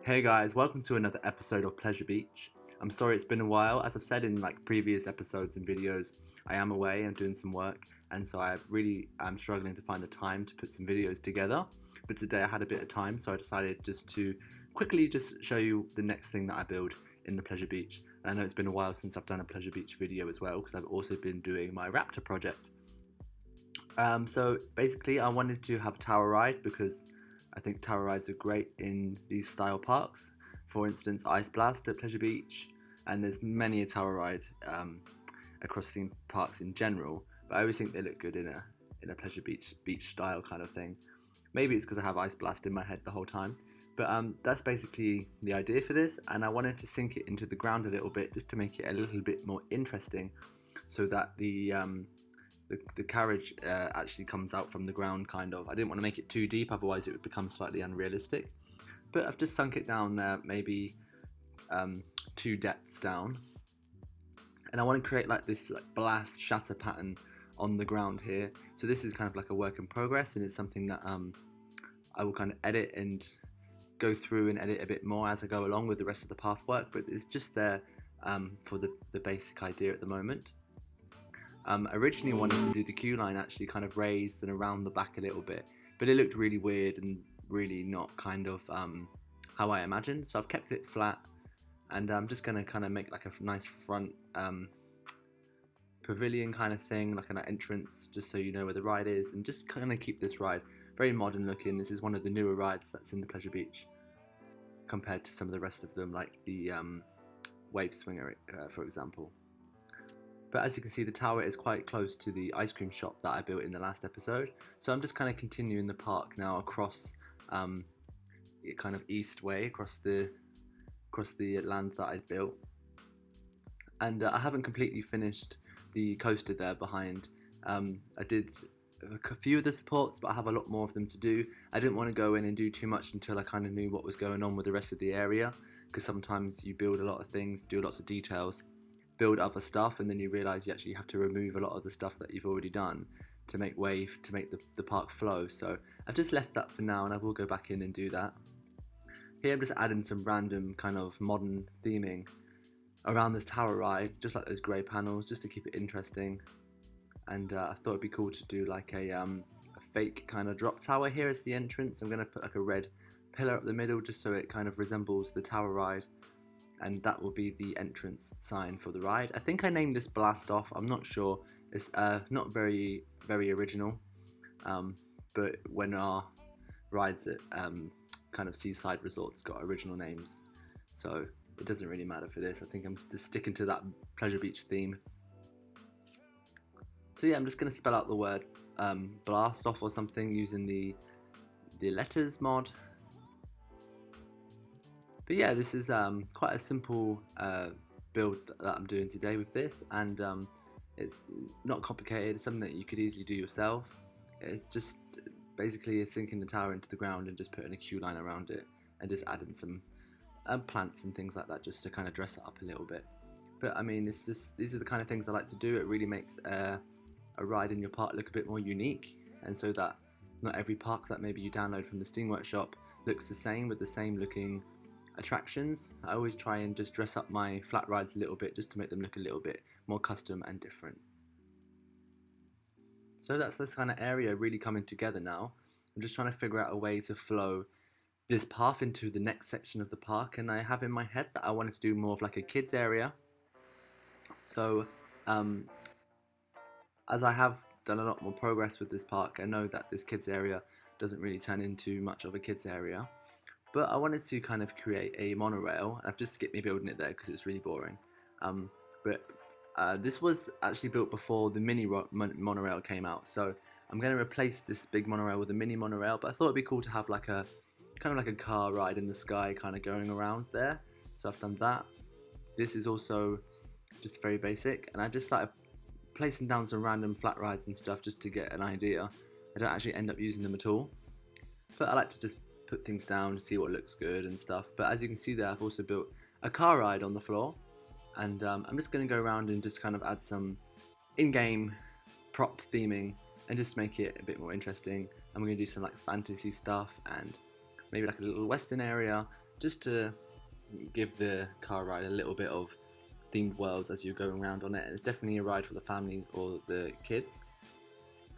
Hey guys, welcome to another episode of Pleasure Beach. I'm sorry it's been a while. As I've said in previous episodes and videos, I am away, I'm doing some work, and so I really am struggling to find the time to put some videos together. But today I had a bit of time, so I decided just to quickly just show you the next thing that I build in the Pleasure Beach. And I know it's been a while since I've done a Pleasure Beach video as well, because I've also been doing my Raptor project. So basically I wanted to have a tower ride because I think tower rides are great in these style parks. For instance, Ice Blast at Pleasure Beach, and there's many a tower ride across theme parks in general. But I always think they look good in a Pleasure Beach style kind of thing. Maybe it's because I have Ice Blast in my head the whole time. But that's basically the idea for this, and I wanted to sink it into the ground a little bit just to make it a little bit more interesting, so that the carriage actually comes out from the ground, kind of. I didn't want to make it too deep, otherwise it would become slightly unrealistic. But I've just sunk it down there, maybe 2 depths down. And I want to create this blast shatter pattern on the ground here. So this is kind of like a work in progress, and it's something that I will kind of edit and go through and edit a bit more as I go along with the rest of the path work. But it's just there for the basic idea at the moment. Originally wanted to do the queue line actually kind of raised and around the back a little bit, but it looked really weird and really not kind of how I imagined. So I've kept it flat, and I'm just going to kind of make like a nice front pavilion kind of thing, like an entrance, just so you know where the ride is, and just kind of keep this ride very modern looking. This is one of the newer rides that's in the Pleasure Beach compared to some of the rest of them, like the Wave Swinger, for example. But as you can see, the tower is quite close to the ice cream shop that I built in the last episode. So I'm just kind of continuing the park now across kind of east way, across the land that I built. And I haven't completely finished the coaster there behind. I did a few of the supports, but I have a lot more of them to do. I didn't want to go in and do too much until I kind of knew what was going on with the rest of the area, because sometimes you build a lot of things, do lots of details, build other stuff, and then you realize you actually have to remove a lot of the stuff that you've already done to make way to make the park flow. So I've just left that for now, and I will go back in and do that. Here I'm just adding some random kind of modern theming around this tower ride, just like those grey panels, just to keep it interesting. And I thought it'd be cool to do like a fake kind of drop tower here as the entrance. I'm going to put like a red pillar up the middle just so it kind of resembles the tower ride, and that will be the entrance sign for the ride. I think I named this Blast Off, I'm not sure. It's not very original, but when our rides at kind of seaside resorts got original names, so it doesn't really matter for this. I think I'm just sticking to that Pleasure Beach theme. So yeah, I'm just going to spell out the word Blast Off or something using the letters mod. But yeah, this is quite a simple build that I'm doing today with this, and it's not complicated. It's something that you could easily do yourself. It's just basically sinking the tower into the ground and just putting a queue line around it, and just adding some plants and things like that just to kind of dress it up a little bit. But I mean, these are the kind of things I like to do. It really makes a ride in your park look a bit more unique, and so that not every park that maybe you download from the Steam Workshop looks the same with the same looking attractions. I always try and just dress up my flat rides a little bit just to make them look a little bit more custom and different. So that's this kind of area really coming together now. I'm just trying to figure out a way to flow this path into the next section of the park, and I have in my head that I wanted to do more of like a kids area. So as I have done a lot more progress with this park, I know that this kids area doesn't really turn into much of a kids area. But I wanted to kind of create a monorail, and I've just skipped me building it there because it's really boring. But this was actually built before the mini monorail came out, so I'm going to replace this big monorail with a mini monorail. But I thought it'd be cool to have like a kind of like a car ride in the sky, kind of going around there. So I've done that. This is also just very basic, and I just started placing down some random flat rides and stuff just to get an idea. I don't actually end up using them at all, but I like to just put things down to see what looks good and stuff. But as you can see there, I've also built a car ride on the floor, and I'm just going to go around and just kind of add some in-game prop theming and just make it a bit more interesting. I'm going to do some like fantasy stuff and maybe like a little western area, just to give the car ride a little bit of themed worlds as you're going around on it. And it's definitely a ride for the family or the kids.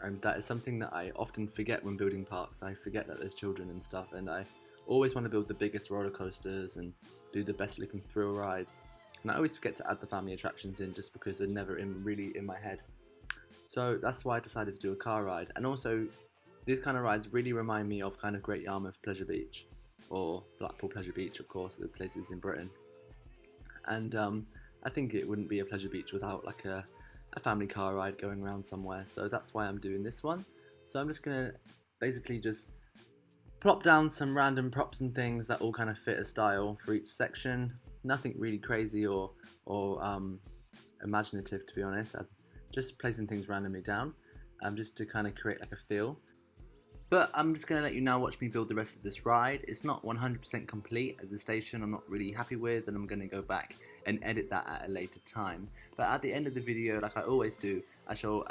And that is something that I often forget when building parks. I forget that there's children and stuff, and I always want to build the biggest roller coasters and do the best looking thrill rides. And I always forget to add the family attractions in just because they're never really in my head. So that's why I decided to do a car ride. And also, these kind of rides really remind me of kind of Great Yarmouth Pleasure Beach, or Blackpool Pleasure Beach, of course, the places in Britain. And I think it wouldn't be a Pleasure Beach without like a family car ride going around somewhere. So that's why I'm doing this one. So I'm just gonna basically just plop down some random props and things that all kind of fit a style for each section. Nothing really crazy or imaginative, to be honest. I'm just placing things randomly down, just to kind of create like a feel. But I'm just going to let you now watch me build the rest of this ride. It's not 100% complete at the station. I'm not really happy with, and I'm going to go back and edit that at a later time. But at the end of the video, like I always do, I shall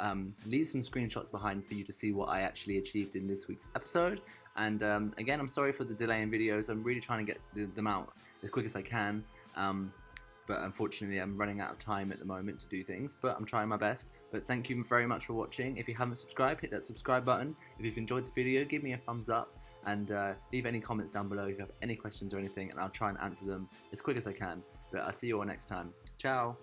leave some screenshots behind for you to see what I actually achieved in this week's episode. And again, I'm sorry for the delay in videos. I'm really trying to get them out as quick as I can. But unfortunately I'm running out of time at the moment to do things, but I'm trying my best. But thank you very much for watching. If you haven't subscribed, hit that subscribe button. If you've enjoyed the video, give me a thumbs up, and leave any comments down below if you have any questions or anything, and I'll try and answer them as quick as I can. But I'll see you all next time. Ciao!